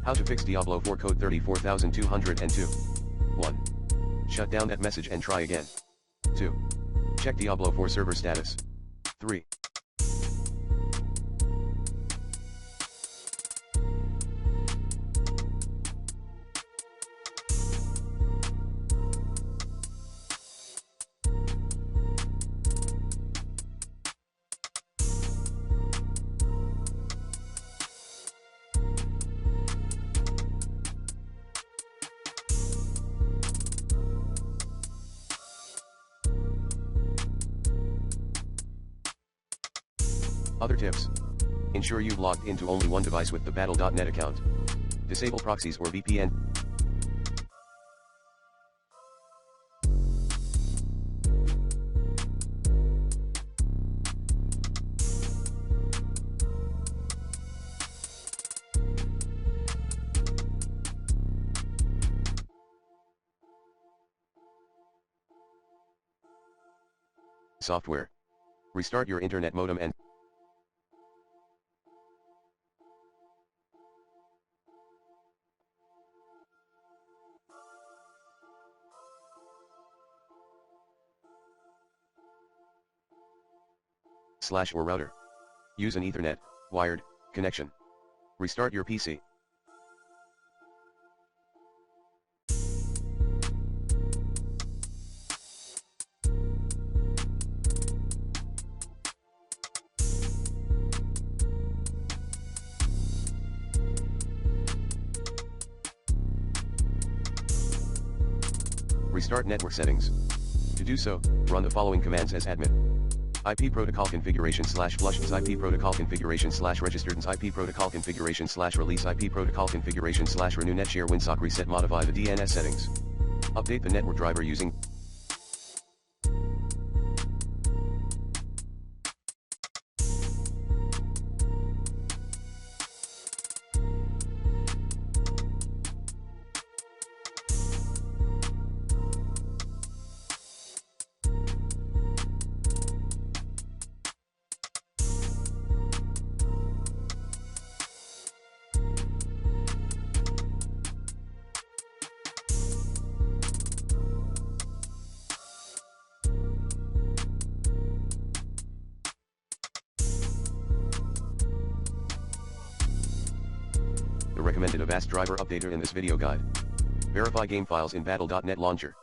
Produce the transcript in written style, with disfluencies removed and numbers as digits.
How to fix Diablo 4 code 34202. 1. Shut down that message and try again. 2. Check Diablo 4 server status. 3. Other tips. Ensure you've logged into only one device with the Battle.net account. Disable proxies or VPN. Software. Restart your internet modem and / or router. Use an Ethernet, wired, connection. Restart your PC. Restart network settings. To do so, run the following commands as admin. IP protocol configuration / flushes IP protocol configuration / registered IP protocol configuration / release IP protocol configuration / renew netshare winsock reset modify the DNS settings. Update the network driver using the recommended Avast driver updater in this video guide. Verify game files in Battle.net launcher.